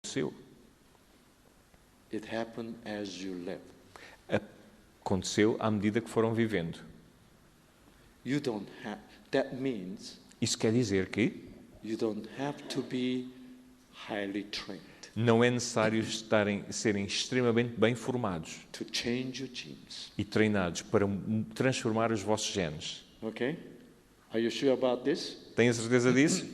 aconteceu. It happened as you live. Aconteceu à medida que foram vivendo. You don't have. That means Isso quer dizer que you don't have to be highly trained não é necessário serem extremamente bem formados to change your genes. e treinados para transformar os vossos genes. Okay? Are you sure about this? Têm a certeza disso?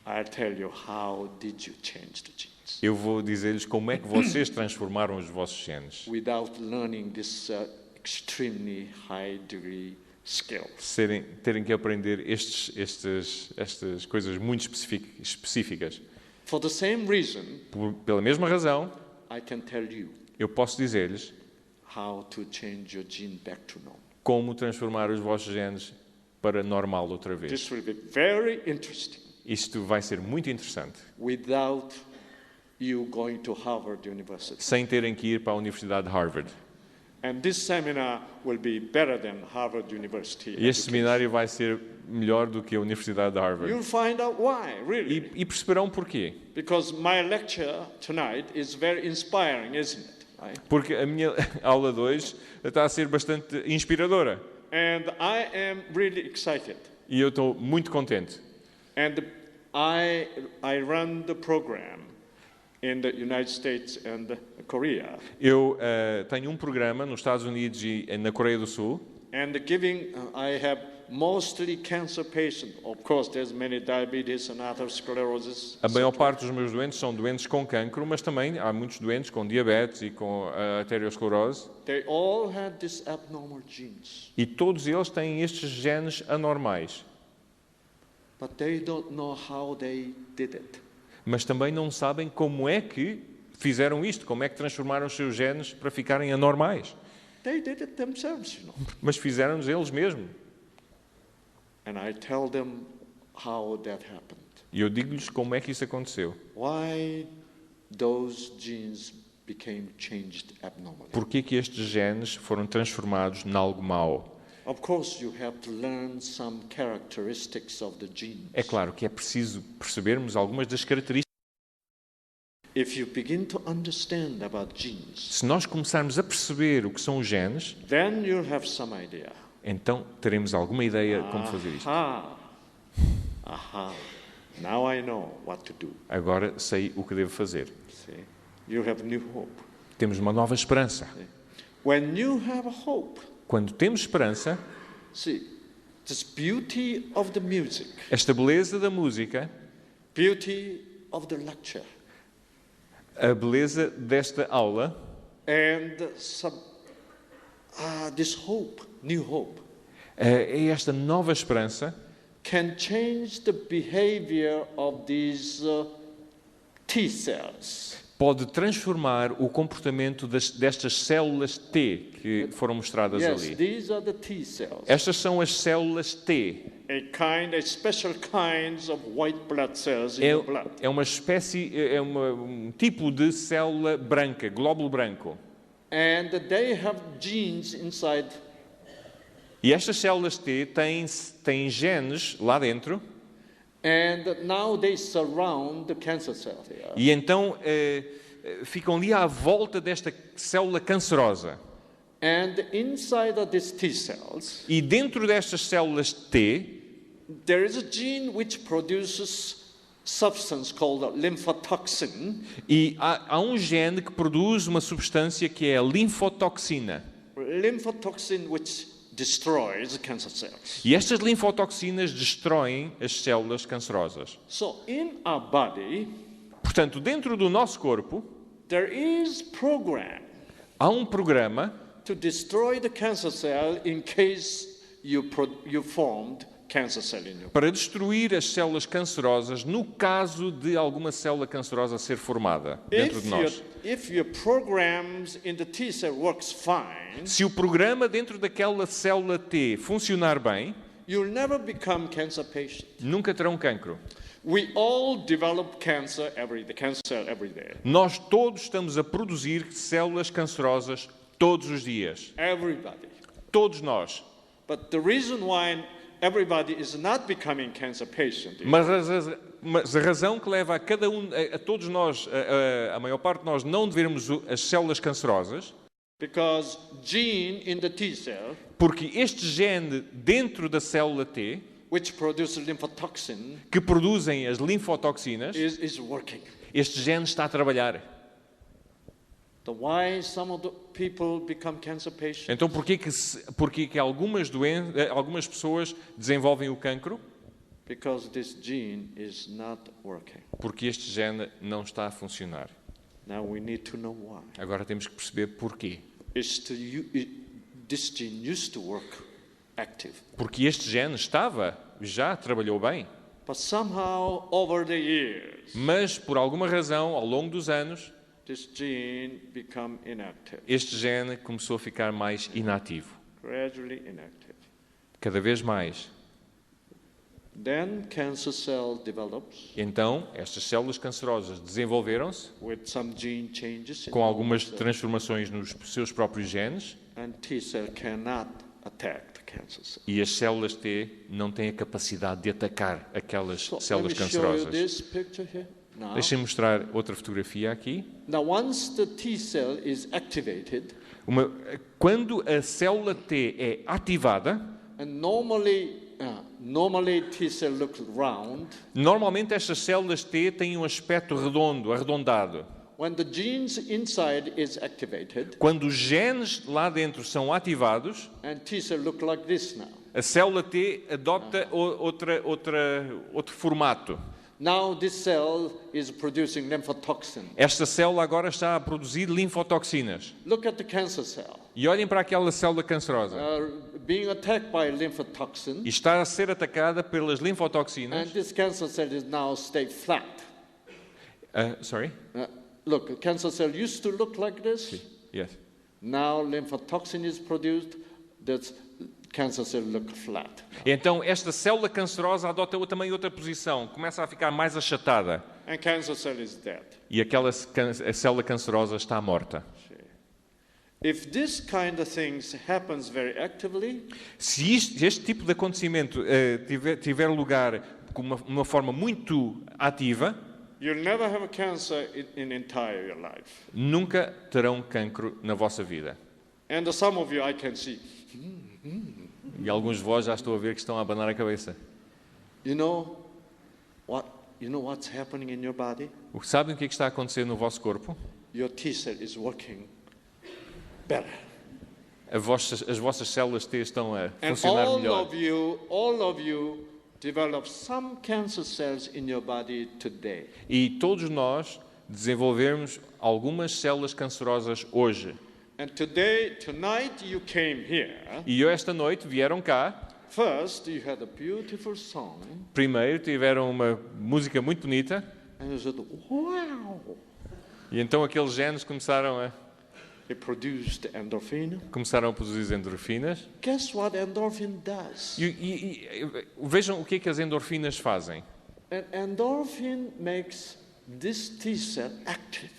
I'll tell you how did you change the genes. Eu vou dizer-lhes como é que vocês transformaram os vossos genes. Without learning this extremely high degree skill. Terem que aprender estas coisas muito específicas. For the same reason, Pela mesma razão, I can tell you eu posso dizer-lhes how to change your gene back to normal. como transformar os vossos genes para normal outra vez. This will be very interesting. Isto vai ser muito interessante. Without you going to Harvard University. Sem terem que ir para a Universidade de Harvard. And this seminar will be better than Harvard University. E este seminário vai ser melhor do que a Universidade de Harvard. You'll find out why, really. E perceberão porquê. Because my lecture tonight is very inspiring, isn't it? Right? Porque a minha aula de hoje está a ser bastante inspiradora. And I am really excited. E eu estou muito contente. And I run the program in the United States and Korea. Eu tenho um programa nos Estados Unidos e na Coreia do Sul. And I have mostly cancer patients. Of course, there's many diabetes and atherosclerosis. A maior parte dos meus doentes são doentes com cancro, mas também há muitos doentes com diabetes e com arteriosclerose. They all have these abnormal genes. E todos eles têm estes genes anormais. But they don't know how they did it. Mas também não sabem como é que fizeram isto, como é que transformaram os seus genes para ficarem anormais. They did it themselves, you know. Mas fizeram-nos eles mesmos. And I tell them how that happened. E eu digo-lhes como é que isso aconteceu. Why those genes became changed abnormally. Porquê que estes genes foram transformados em algo mau? Of course, you have to learn some characteristics of the genes. É claro que é preciso percebermos algumas das características. If you begin to understand about genes, Se nós começarmos a perceber o que são os genes, then you'll have some idea. então teremos alguma ideia de como fazer isto. Aha. Now I know what to do. Agora sei o que devo fazer. See? You have new hope. Temos uma nova esperança. When you have hope, Quando temos esperança, see, this beauty of the music, esta beleza da música, beauty of the lecture, a beleza desta aula and this hope, new hope, é esta nova esperança can change the behavior of these T cells. pode transformar o comportamento destas células T que foram mostradas Yes, ali. these are the T cells. Estas são as células T. A special kinds of white blood cells in the blood. É uma espécie, um tipo de célula branca, glóbulo branco. And they have genes inside. E estas células T têm genes lá dentro. And now they surround the cancer cell here. E então ficam ali à volta desta célula cancerosa. And inside of these T cells, E dentro destas células T, there is a gene which produces substance called lymphotoxin. e há um gene que produz uma substância que é a linfotoxina. Lymphotoxin which destroys cancer cells. E estas linfotoxinas destroem as células cancerosas. So in our body, Portanto, dentro do nosso corpo, there is program há um programa to destroy the cancer cell in case you formed cancer cell in you. para destruir as células cancerosas no caso de alguma célula cancerosa ser formada dentro de nós. If your programs in the T cell works fine, Se o programa dentro daquela célula T funcionar bem, you'll never become cancer patient. nunca terão cancro. We all develop cancer every day. Nós todos estamos a produzir células cancerosas todos os dias. Everybody. Todos nós. But the reason why everybody is not becoming cancer patient Mas mas a razão que leva a cada a todos nós, a maior parte de nós, não devermos as células cancerosas, because gene in the T cell, porque este gene dentro da célula T, which produces lymphotoxin, que produzem as linfotoxinas, is working. este gene está a trabalhar. So why some of the people become cancer patients? Então porquê que algumas pessoas desenvolvem o cancro? Because this gene is not working. Porque este gene não está a funcionar. Now we need to know why. Agora temos que perceber porquê. This gene used to work active. Porque este gene já trabalhou bem. But somehow over the years, Mas, por alguma razão, ao longo dos anos, this gene become inactive. este gene começou a ficar mais inativo. Gradually inactive. Cada vez mais. Then cancer cell develops Então, estas células cancerosas desenvolveram-se with some gene changes in com algumas the cell, transformações nos seus próprios genes and T cell cannot attack the cancer cell. e as células T não têm a capacidade de atacar aquelas So let células me show you cancerosas. this picture here. Now, Deixem-me mostrar outra fotografia aqui. now once the T cell is activated, Quando a célula T é ativada, and normally T cell looks round. normalmente estas células T têm um aspecto redondo, arredondado. When the genes inside is activated, Quando os genes lá dentro são ativados, and T cell look like this now. a célula T adopta outro formato. Now this cell is producing lymphotoxin. Esta célula agora está a produzir linfotoxinas. Look at the cancer cell. E olhem para aquela célula cancerosa. Being attacked by lymphotoxin, E está a ser atacada pelas and linfotoxinas. this cancer cell is now stay flat. Sorry? Look, a cancer cell used to look like this. Yes. Now lymphotoxin is produced. That cancer cell look flat. Então esta célula cancerosa adota também outra posição, começa a ficar mais achatada. And cancer cell is dead. E a célula cancerosa está morta. If this kind of things happens very actively, Se este tipo de acontecimento tiver lugar com uma forma muito ativa, you'll never have a cancer in entire your life. nunca terão cancro na vossa vida. And some of you I can see. E alguns de vós já estou a ver que estão a abanar a cabeça. You know what's happening in your body? Sabem o que é que está a acontecer no vosso corpo? Your T cell is working better. As vossas células T estão a And funcionar melhor. all of you develop some cancer cells in your body today. E todos nós desenvolvemos algumas células cancerosas hoje. And tonight you came here. E esta noite vieram cá. First, you had a beautiful song. Primeiro tiveram uma música muito bonita. And you said, wow. E então aqueles genes começaram a produzir endorfinas. Guess what endorphin does? Vejam o que é que as endorfinas fazem. An endorphin makes this T cell active.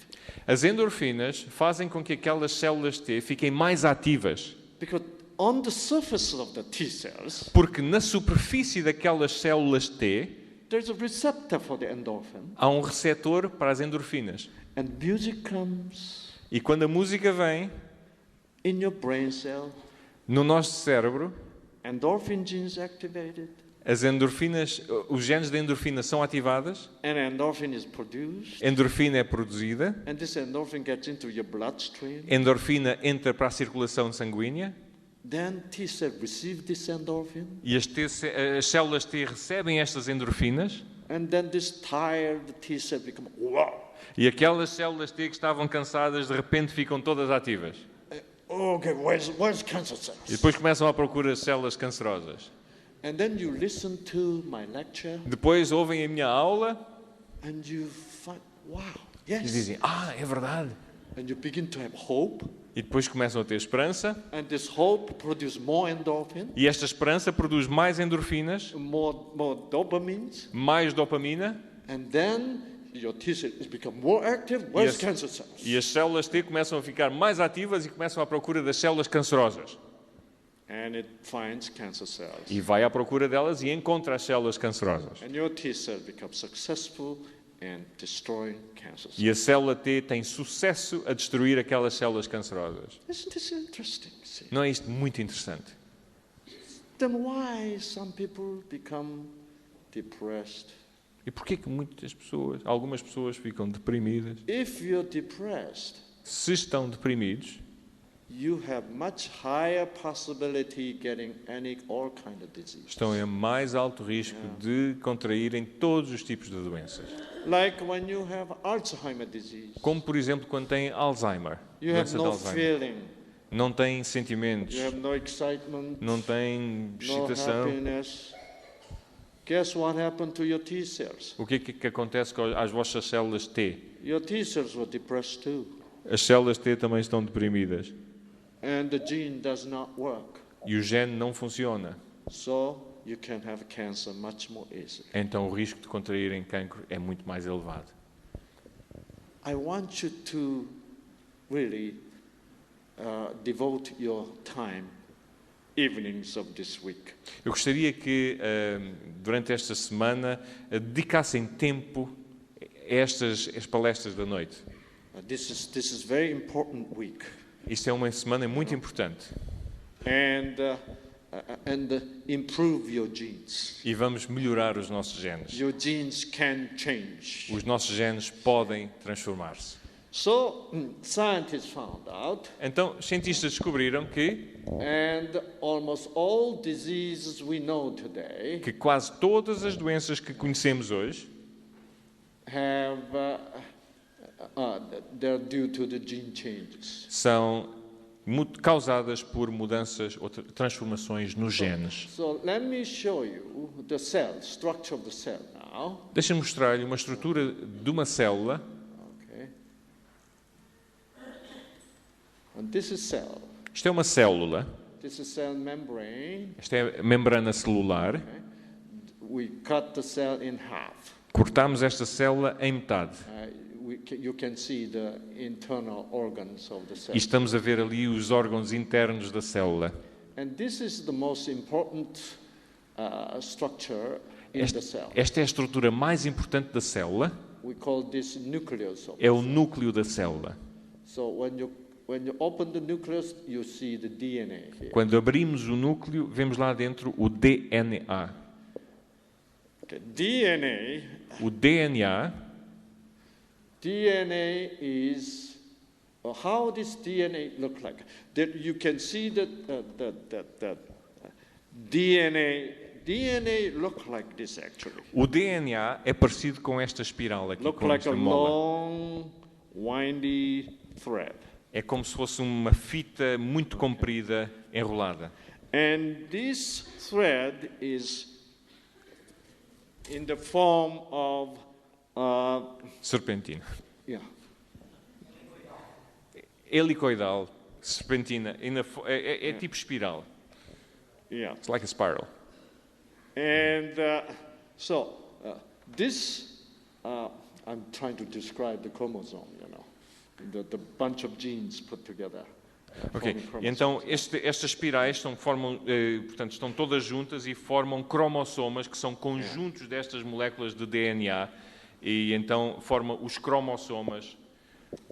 As endorfinas fazem com que aquelas células T fiquem mais ativas. Because on the surface of the T cells, Porque na superfície daquelas células T there's a receptor for the endorphin. há um receptor para as endorfinas. And music comes E quando a música vem in your brain cell, no nosso cérebro, endorphin genes activated, as endorfinas, os genes de endorfina são ativadas, and endorphin is produced, endorfina é produzida, and this endorphin gets into your bloodstream. endorfina entra para a circulação sanguínea Then T cell receive this endorphin, e as células T recebem estas endorfinas and then this tired T cell become wow. e aquelas células T que estavam cansadas de repente ficam todas ativas. Okay, where's cancer cells? E depois começam a procurar células cancerosas. And then you listen to my lecture, Depois ouvem a minha aula and you find, wow, e yes. dizem, é verdade. And you begin to have hope, E depois começam a ter esperança and this hope produces more endorphin, e esta esperança produz mais endorfinas, more dopamines, mais dopamina and then your T cells become more active. Where's cancer cells? e as células T começam a ficar mais ativas e começam à procura das células cancerosas. and it finds cancer cells. e vai à procura delas e encontra as células cancerosas. And your T cell becomes successful in destroying cancer cells. E a célula T tem sucesso a destruir aquelas células cancerosas. Isn't this interesting? See? Não é isto muito interessante? Then why some people become depressed? E porquê que algumas pessoas ficam deprimidas? If you're depressed, Se estão deprimidos, you have much higher possibility getting all kind of disease. estão em mais alto risco de contraírem todos os tipos de doenças. Like when you have Alzheimer disease, Como, por exemplo, quando têm Alzheimer. you have Doença de no Alzheimer. feeling, Não têm sentimentos, you have no excitement, não têm no excitação. happiness. Guess what happened to your T cells? O que é que acontece às vossas células T? Your T cells were depressed too, As células T também estão deprimidas. and the gene does not work. E o gene não funciona. So you can have cancer much more easily. Então o risco de contraírem cancro é muito mais elevado. I want you to really devote your time, evenings of this week. Eu gostaria que, durante esta semana, dedicassem tempo a as palestras da noite. This is very important week, Isto é uma semana muito importante. and improve your genes. E vamos melhorar os nossos genes. Your genes can change. Os nossos genes podem transformar-se. So scientists found out, Então, os cientistas descobriram que almost all diseases we know today quase todas as doenças que conhecemos hoje have they're due to the gene changes. são causadas por mudanças ou transformações nos genes. So let me show you the cell structure of the cell now. Deixa-me mostrar-lhe uma estrutura de uma célula. Okay. And this is cell. Isto é uma célula. This is cell membrane. Esta é a membrana celular. We cut the cell in half. Cortamos esta célula em metade. You can see the internal organs of the cell. E estamos a ver ali os órgãos internos da célula. And this is the most important structure in the cell. Esta é a estrutura mais importante da célula. We call this nucleus. É o núcleo da célula. So when you open the nucleus, you see the DNA here. Quando abrimos o núcleo, vemos lá dentro o DNA. Okay. DNA O DNA is how this DNA look like. That you can see that DNA look like this actually. O DNA é parecido com esta espiral aqui, Look com like a esta mola. long, windy thread. É como se fosse uma fita muito comprida, enrolada. And this thread is in the form of Serpentina. yeah. Helicoidal, serpentina, é tipo espiral. Yeah. It's like a spiral. And this, I'm trying to describe the chromosome, the bunch of genes put together. Ok. E então estas espirais portanto, estão todas juntas e formam cromossomas, que são conjuntos destas moléculas de DNA, e então formam os cromossomas.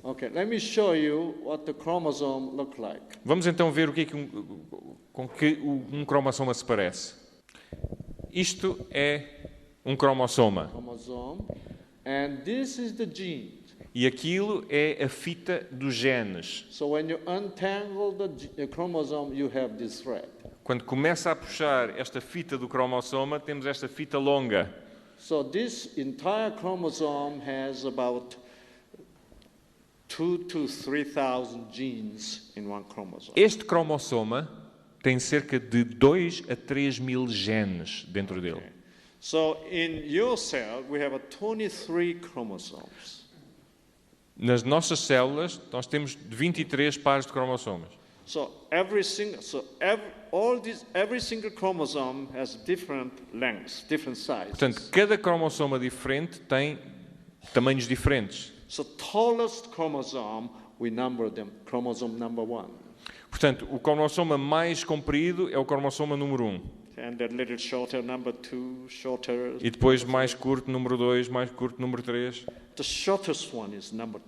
Okay, let me show you what the chromosome look like. Vamos então ver o que é com que um cromossoma se parece. Isto é um cromossoma. Chromosome, and this is the gene. E aquilo é a fita dos genes. So when you untangle the chromosome, you have this thread. Quando começa a puxar esta fita do cromossoma, temos esta fita longa. So this entire chromosome has about 2,000 to 3,000 genes in one chromosome. Este cromossoma tem cerca de 2 a 3 mil genes dentro dele. So in your cell, we have 23 chromosomes. Nas nossas células, nós temos 23 pares de cromossomas. So every single chromosome has different lengths, different sizes. Portanto, cada cromossoma diferente tem tamanhos diferentes. So tallest chromosome, we number them chromosome number 1. Portanto, o cromossoma mais comprido é o cromossoma número 1. And then little shorter, number 2, shorter. E depois mais curto, número 2, mais curto, número 3. The shortest one is number